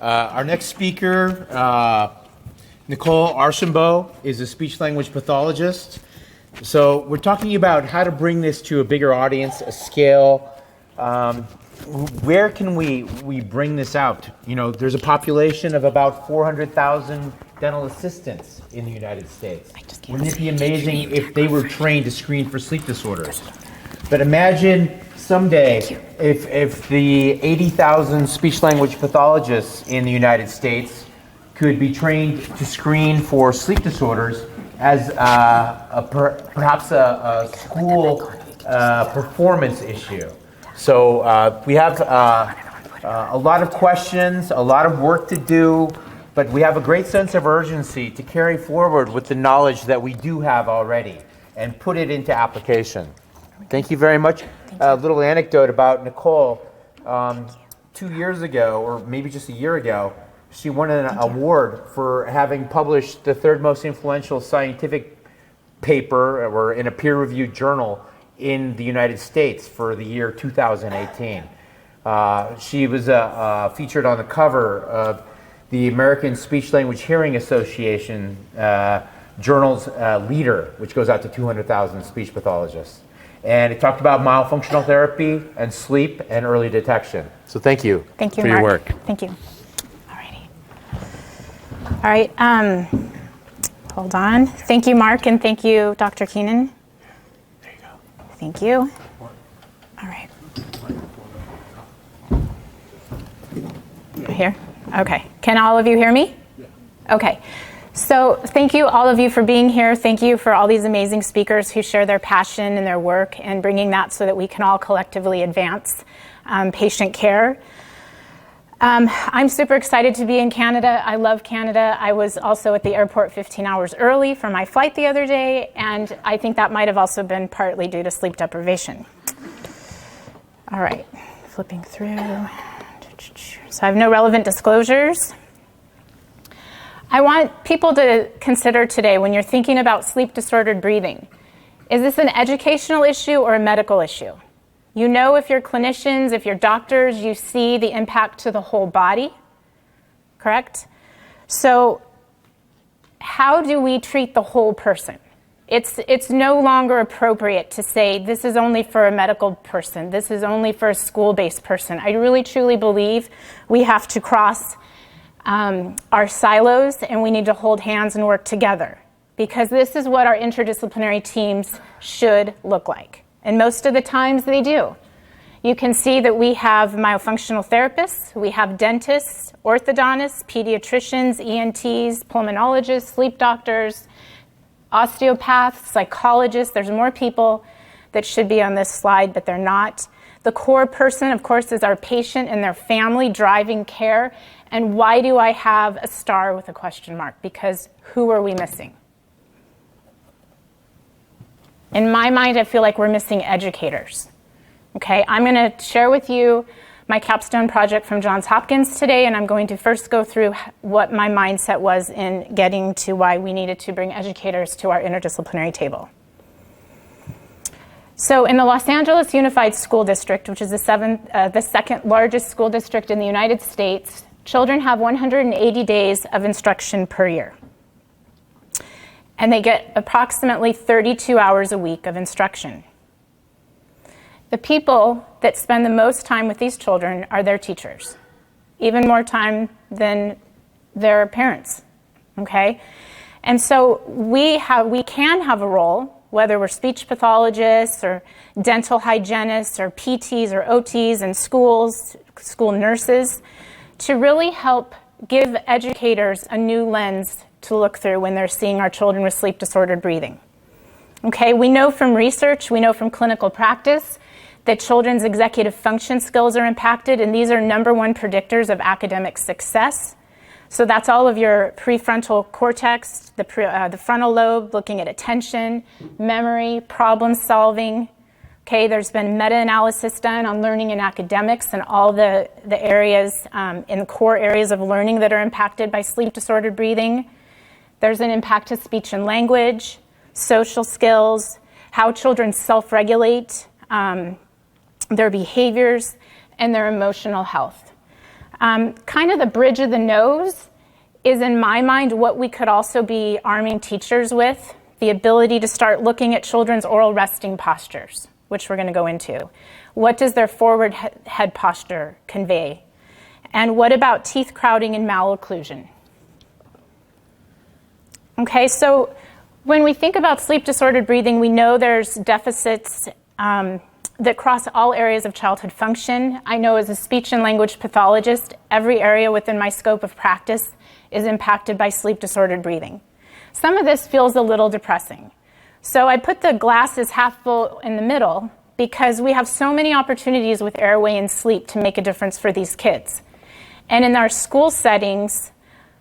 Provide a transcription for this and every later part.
Our next speaker, Nicole Archambault, is a speech-language pathologist. So we're talking about how to bring this to a bigger audience, a scale. Where can we bring this out? You know, there's a population of about 400,000 dental assistants in the United States. Wouldn't it be amazing if they were trained to screen for sleep disorders? But imagine someday if the 80,000 speech-language pathologists in the United States could be trained to screen for sleep disorders as perhaps a school performance issue. So we have a lot of questions, a lot of work to do, but we have a great sense of urgency to carry forward with the knowledge that we do have already and put it into application. Thank you very much. A little anecdote about Nicole. 2 years ago, or maybe just a year ago, she won an award for having published the third most influential scientific paper or in a peer-reviewed journal in the United States for the year 2018. She was featured on the cover of the American Speech-Language Hearing Association journal's Leader, which goes out to 200,000 speech pathologists. And it talked about myofunctional therapy and sleep and early detection. So thank you, for Mark. Your work. Thank you. All right. Hold on. Thank you, Mark, and thank you, Dr. Keenan. There you go. Thank you. All right. Here? Okay. Can all of you hear me? Yeah. Okay. So thank you, all of you, for being here. Thank you for all these amazing speakers who share their passion and their work and bringing that so that we can all collectively advance patient care. I'm super excited to be in Canada. I love Canada. I was also at the airport 15 hours early for my flight the other day, and I think that might have also been partly due to sleep deprivation. All right, flipping through. So I have no relevant disclosures. I want people to consider today, when you're thinking about sleep-disordered breathing, is this an educational issue or a medical issue? You know, if you're clinicians, if you're doctors, you see the impact to the whole body, correct? So how do we treat the whole person? It's no longer appropriate to say this is only for a medical person, this is only for a school-based person. I really truly believe we have to cross our silos, and we need to hold hands and work together, because this is what our interdisciplinary teams should look like. And most of the times they do. You can see that we have myofunctional therapists, we have dentists, orthodontists, pediatricians, ENTs, pulmonologists, sleep doctors, osteopaths, psychologists. There's more people that should be on this slide, but they're not. The core person, of course, is our patient and their family driving care. And why do I have a star with a question mark? Because who are we missing? In my mind, I feel like we're missing educators. Okay, I'm going to share with you my capstone project from Johns Hopkins today, and I'm going to first go through what my mindset was in getting to why we needed to bring educators to our interdisciplinary table. So in the Los Angeles Unified School District, which is the second largest school district in the United States, children have 180 days of instruction per year. And they get approximately 32 hours a week of instruction. The people that spend the most time with these children are their teachers, even more time than their parents, okay? And so we can have a role, whether we're speech pathologists or dental hygienists or PTs or OTs in schools, school nurses, to really help give educators a new lens to look through when they're seeing our children with sleep-disordered breathing. Okay, we know from research, we know from clinical practice that children's executive function skills are impacted, and these are number one predictors of academic success. So that's all of your prefrontal cortex, the frontal lobe, looking at attention, memory, problem solving. Okay, there's been meta-analysis done on learning in academics and all the areas in the core areas of learning that are impacted by sleep-disordered breathing. There's an impact to speech and language, social skills, how children self-regulate their behaviors, and their emotional health. Kind of the bridge of the nose is, in my mind, what we could also be arming teachers with, the ability to start looking at children's oral resting postures, which we're going to go into. What does their forward head posture convey? And what about teeth crowding and malocclusion? Okay, so when we think about sleep-disordered breathing, we know there's deficits that cross all areas of childhood function. I know as a speech and language pathologist, every area within my scope of practice is impacted by sleep-disordered breathing. Some of this feels a little depressing. So I put the glasses half full in the middle because we have so many opportunities with airway and sleep to make a difference for these kids. And in our school settings,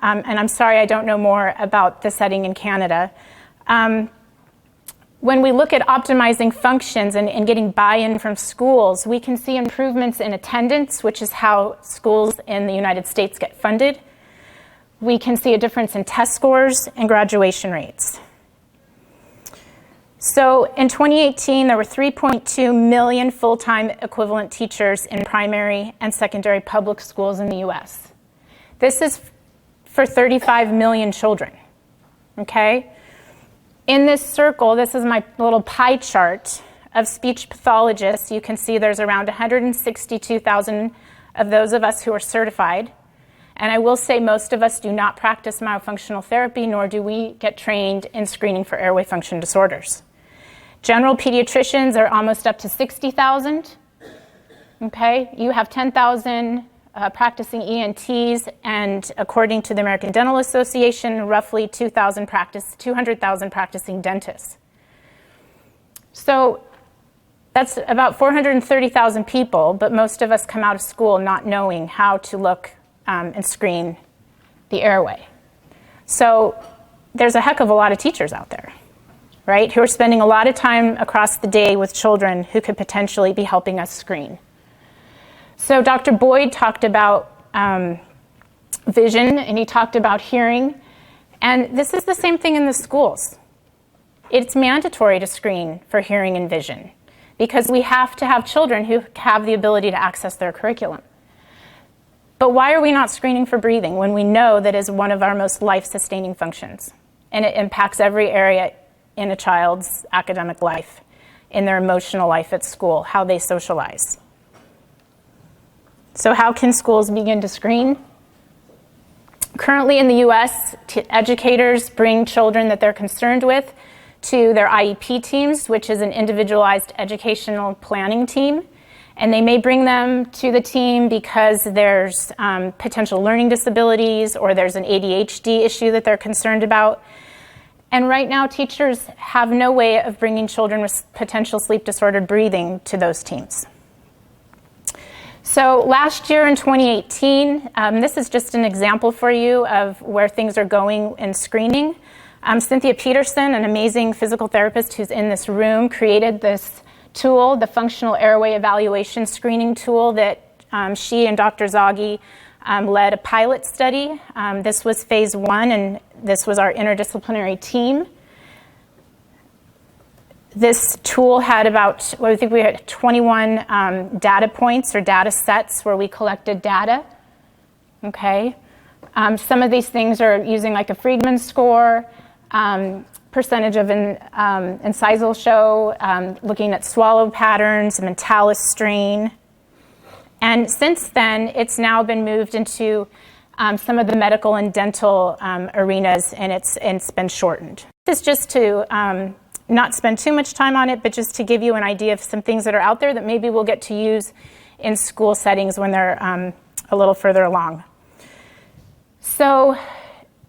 and I'm sorry I don't know more about the setting in Canada, when we look at optimizing functions and getting buy-in from schools, we can see improvements in attendance, which is how schools in the United States get funded. We can see a difference in test scores and graduation rates. So in 2018, there were 3.2 million full-time equivalent teachers in primary and secondary public schools in the US. This is for 35 million children, okay? In this circle, this is my little pie chart of speech pathologists. You can see there's around 162,000 of those of us who are certified. And I will say most of us do not practice myofunctional therapy, nor do we get trained in screening for airway function disorders. General pediatricians are almost up to 60,000. Okay, you have 10,000 practicing ENTs, and according to the American Dental Association, roughly 200,000 practicing dentists. So that's about 430,000 people, but most of us come out of school not knowing how to look and screen the airway. So there's a heck of a lot of teachers out there, right, who are spending a lot of time across the day with children who could potentially be helping us screen. So Dr. Boyd talked about vision, and he talked about hearing, and this is the same thing in the schools. It's mandatory to screen for hearing and vision because we have to have children who have the ability to access their curriculum. But why are we not screening for breathing when we know that is one of our most life-sustaining functions? And it impacts every area in a child's academic life, in their emotional life at school, how they socialize. So how can schools begin to screen? Currently in the US, educators bring children that they're concerned with to their IEP teams, which is an individualized educational planning team. And they may bring them to the team because there's potential learning disabilities or there's an ADHD issue that they're concerned about. And right now, teachers have no way of bringing children with potential sleep-disordered breathing to those teams. So last year in 2018, this is just an example for you of where things are going in screening. Cynthia Peterson, an amazing physical therapist who's in this room, created this tool, the functional airway evaluation screening tool that she and Dr. Zaghi led a pilot study. This was phase 1, and this was our interdisciplinary team. This tool had about, well, I think we had 21 data points or data sets where we collected data. Okay. Some of these things are using like a Friedman score, percentage of incisal show, looking at swallow patterns, mentalis strain. And since then, it's now been moved into some of the medical and dental arenas, and it's been shortened. This is just to not spend too much time on it, but just to give you an idea of some things that are out there that maybe we'll get to use in school settings when they're a little further along. So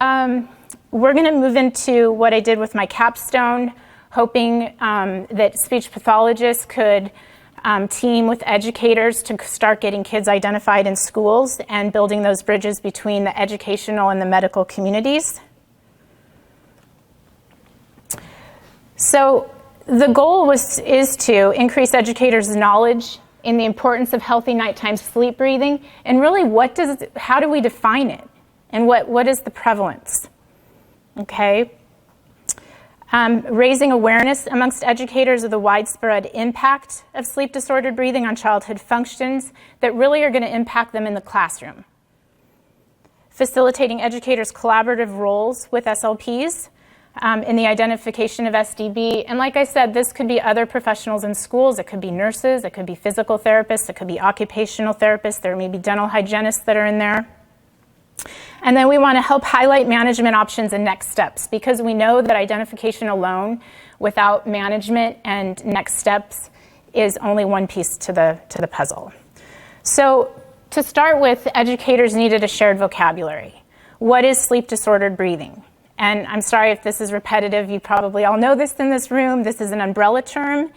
we're going to move into what I did with my capstone, hoping that speech pathologists could team with educators to start getting kids identified in schools and building those bridges between the educational and the medical communities. So the goal is to increase educators' knowledge in the importance of healthy nighttime sleep breathing, and really how do we define it, and what is the prevalence? Okay. Raising awareness amongst educators of the widespread impact of sleep-disordered breathing on childhood functions that really are going to impact them in the classroom. Facilitating educators' collaborative roles with SLPs in the identification of SDB. And like I said, this could be other professionals in schools. It could be nurses. It could be physical therapists. It could be occupational therapists. There may be dental hygienists that are in there. And then we want to help highlight management options and next steps, because we know that identification alone without management and next steps is only one piece to the puzzle. So to start with, educators needed a shared vocabulary. What is sleep-disordered breathing? And I'm sorry if this is repetitive. You probably all know this in this room. This is an umbrella term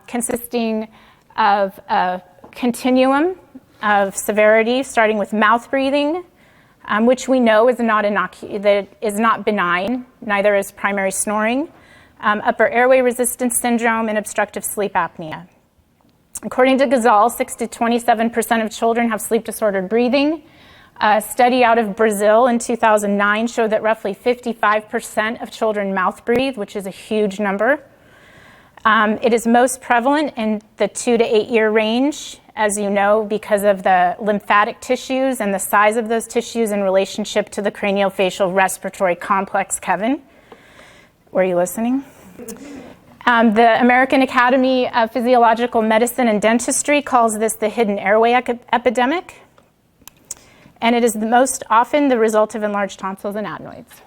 consisting of a continuum of severity, starting with mouth breathing, which we know is not benign, neither is primary snoring, upper airway resistance syndrome, and obstructive sleep apnea. According to Gazal, 6 to 27% of children have sleep-disordered breathing. A study out of Brazil in 2009 showed that roughly 55% of children mouth breathe, which is a huge number. It is most prevalent in the 2 to 8 year range, as you know, because of the lymphatic tissues and the size of those tissues in relationship to the craniofacial respiratory complex. Kevin, were you listening? The American Academy of Physiological Medicine and Dentistry calls this the hidden airway epidemic, and it is the most often the result of enlarged tonsils and adenoids.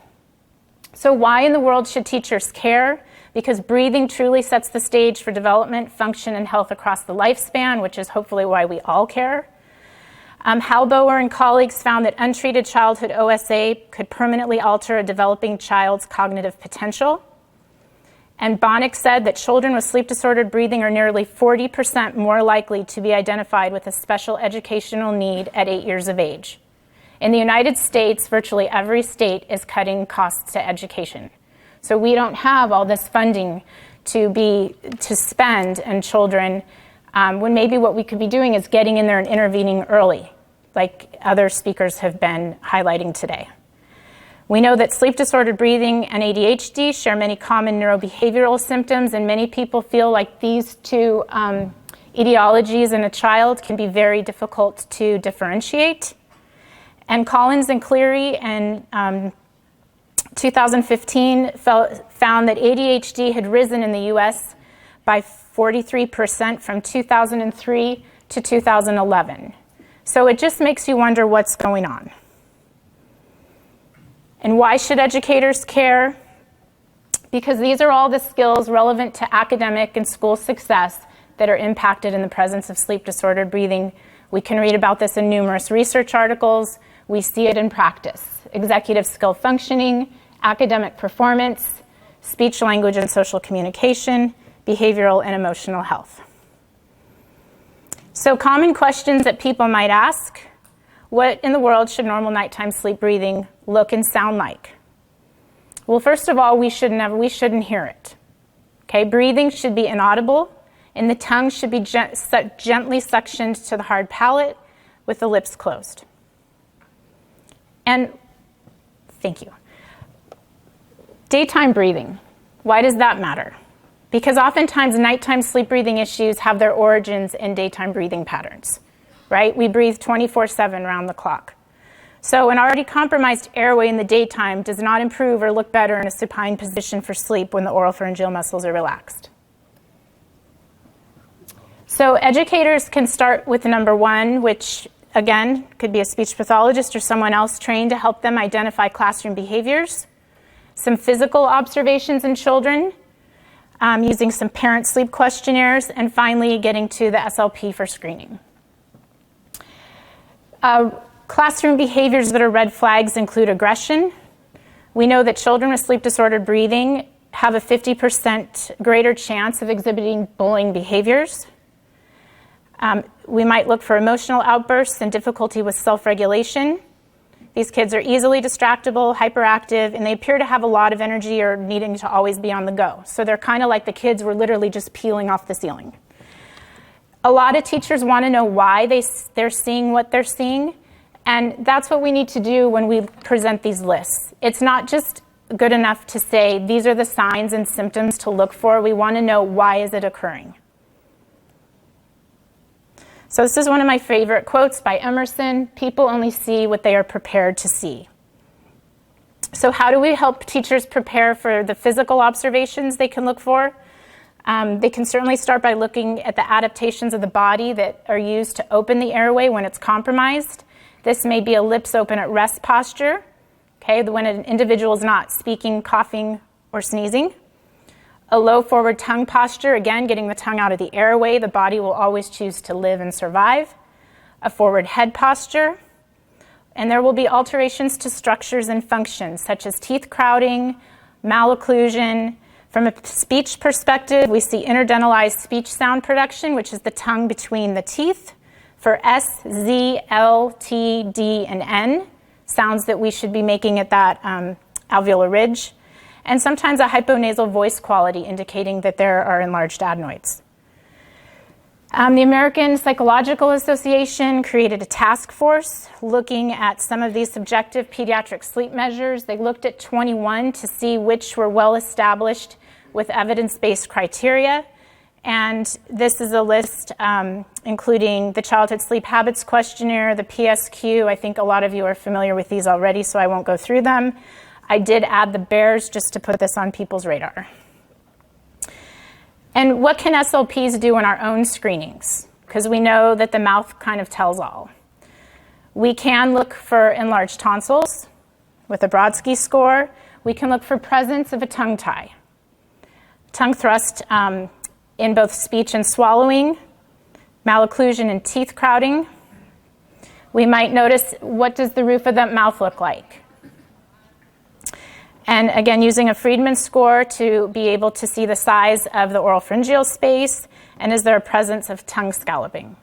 So why in the world should teachers care? Because breathing truly sets the stage for development, function, and health across the lifespan, which is hopefully why we all care. Halboer and colleagues found that untreated childhood OSA could permanently alter a developing child's cognitive potential. And Bonnick said that children with sleep-disordered breathing are nearly 40% more likely to be identified with a special educational need at 8 years of age. In the United States, virtually every state is cutting costs to education. So we don't have all this funding to spend on children when maybe what we could be doing is getting in there and intervening early, like other speakers have been highlighting today. We know that sleep-disordered breathing and ADHD share many common neurobehavioral symptoms, and many people feel like these two etiologies in a child can be very difficult to differentiate. And Collins and Cleary in 2015 found that ADHD had risen in the US by 43% from 2003 to 2011. So it just makes you wonder what's going on. And why should educators care? Because these are all the skills relevant to academic and school success that are impacted in the presence of sleep-disordered breathing. We can read about this in numerous research articles. We see it in practice. Executive skill functioning, academic performance, speech, language, and social communication, behavioral and emotional health. So common questions that people might ask: what in the world should normal nighttime sleep breathing look and sound like? Well, first of all, we shouldn't hear it. Okay, breathing should be inaudible, and the tongue should be gently suctioned to the hard palate with the lips closed. And thank you. Daytime breathing. Why does that matter? Because oftentimes nighttime sleep breathing issues have their origins in daytime breathing patterns, right? We breathe 24/7 around the clock. So an already compromised airway in the daytime does not improve or look better in a supine position for sleep when the oropharyngeal muscles are relaxed. So educators can start with number one, which again could be a speech pathologist or someone else trained to help them identify classroom behaviors, some physical observations in children, using some parent sleep questionnaires, and finally getting to the SLP for screening. Classroom behaviors that are red flags include aggression. We know that children with sleep-disordered breathing have a 50% greater chance of exhibiting bullying behaviors. We might look for emotional outbursts and difficulty with self-regulation. These kids are easily distractible, hyperactive, and they appear to have a lot of energy or needing to always be on the go. So they're kind of like the kids were literally just peeling off the ceiling. A lot of teachers want to know why they're seeing what they're seeing, and that's what we need to do when we present these lists. It's not just good enough to say these are the signs and symptoms to look for. We want to know, why is it occurring? So this is one of my favorite quotes by Emerson: people only see what they are prepared to see. So how do we help teachers prepare for the physical observations they can look for? They can certainly start by looking at the adaptations of the body that are used to open the airway when it's compromised. This may be a lips open at rest posture, okay, when an individual is not speaking, coughing, or sneezing. A low forward tongue posture, again, getting the tongue out of the airway. The body will always choose to live and survive. A forward head posture. And there will be alterations to structures and functions, such as teeth crowding, malocclusion. From a speech perspective, we see interdentalized speech sound production, which is the tongue between the teeth, for S, Z, L, T, D, and N, sounds that we should be making at that alveolar ridge. And sometimes a hyponasal voice quality indicating that there are enlarged adenoids. The American Psychological Association created a task force looking at some of these subjective pediatric sleep measures. They looked at 21 to see which were well established with evidence-based criteria. And this is a list including the Childhood Sleep Habits Questionnaire, the PSQ. I think a lot of you are familiar with these already, so I won't go through them. I did add the bears just to put this on people's radar. And what can SLPs do in our own screenings? Because we know that the mouth kind of tells all. We can look for enlarged tonsils with a Brodsky score. We can look for presence of a tongue tie. Tongue thrust in both speech and swallowing, malocclusion and teeth crowding. We might notice, what does the roof of the mouth look like? And again, using a Friedman score to be able to see the size of the oral pharyngeal space, and is there a presence of tongue scalloping?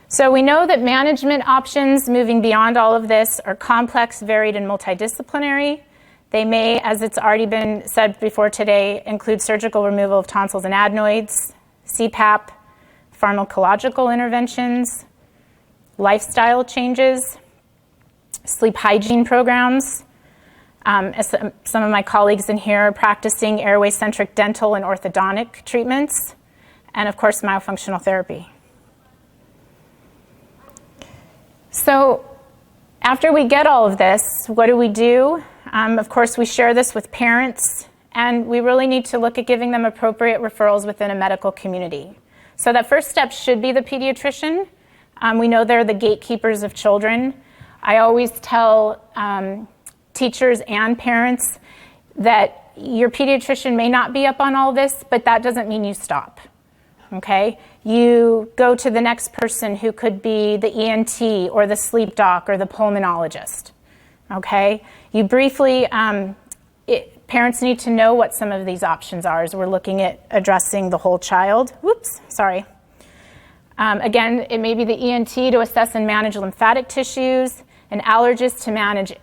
So we know that management options moving beyond all of this are complex, varied, and multidisciplinary. They may, as it's already been said before today, include surgical removal of tonsils and adenoids, CPAP, pharmacological interventions, lifestyle changes, sleep hygiene programs. As some of my colleagues in here are practicing airway-centric dental and orthodontic treatments, and of course, myofunctional therapy. So after we get all of this, what do? Of course, we share this with parents, and we really need to look at giving them appropriate referrals within a medical community. So that first step should be the pediatrician. We know they're the gatekeepers of children. I always tell teachers and parents that your pediatrician may not be up on all this, but that doesn't mean you stop, okay? You go to the next person who could be the ENT or the sleep doc or the pulmonologist, okay? You briefly, parents need to know what some of these options are as we're looking at addressing the whole child. Whoops, sorry. Again, it may be the ENT to assess and manage lymphatic tissues, an allergist to manage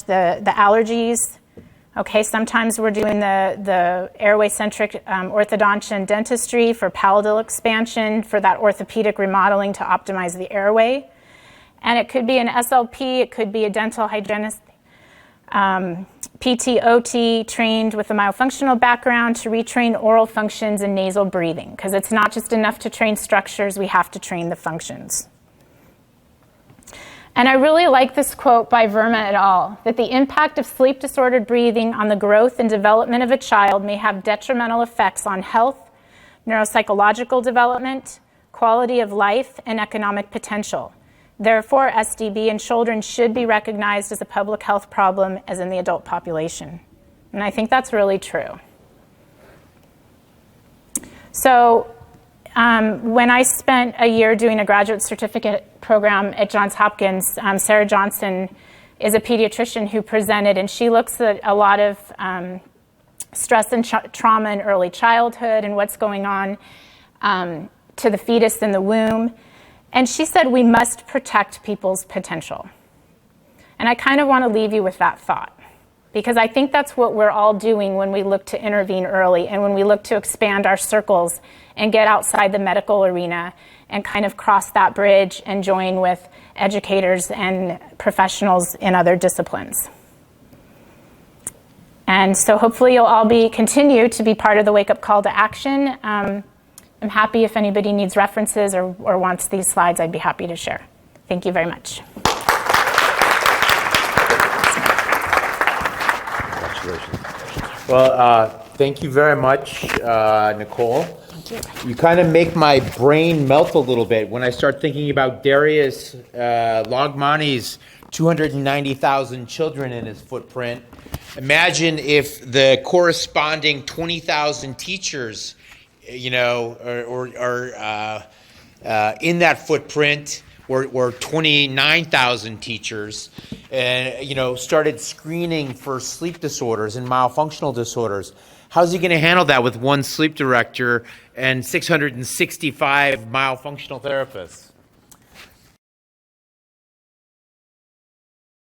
the allergies. Okay, sometimes we're doing the airway-centric orthodontia and dentistry for palatal expansion, for that orthopedic remodeling to optimize the airway. And it could be an SLP, it could be a dental hygienist, PT/OT trained with a myofunctional background to retrain oral functions and nasal breathing, because it's not just enough to train structures, we have to train the functions. And I really like this quote by Verma et al., that the impact of sleep-disordered breathing on the growth and development of a child may have detrimental effects on health, neuropsychological development, quality of life, and economic potential. Therefore, SDB in children should be recognized as a public health problem as in the adult population. And I think that's really true. So when I spent a year doing a graduate certificate program at Johns Hopkins, Sarah Johnson is a pediatrician who presented, and she looks at a lot of stress and trauma in early childhood and what's going on to the fetus in the womb. And she said we must protect people's potential. And I kind of want to leave you with that thought. because I think that's what we're all doing when we look to intervene early and when we look to expand our circles and get outside the medical arena and kind of cross that bridge and join with educators and professionals in other disciplines. And so hopefully you'll all continue to be part of the wake-up call to action. I'm happy if anybody needs references or wants these slides, I'd be happy to share. Thank you very much. Well, thank you very much, Nicole. Thank you. You kind of make my brain melt a little bit when I start thinking about Darius Logmani's 290,000 children in his footprint. Imagine if the corresponding 20,000 teachers, in that footprint were 29,000 teachers, started screening for sleep disorders and myofunctional disorders. How's he going to handle that with one sleep director and 665 myofunctional therapists?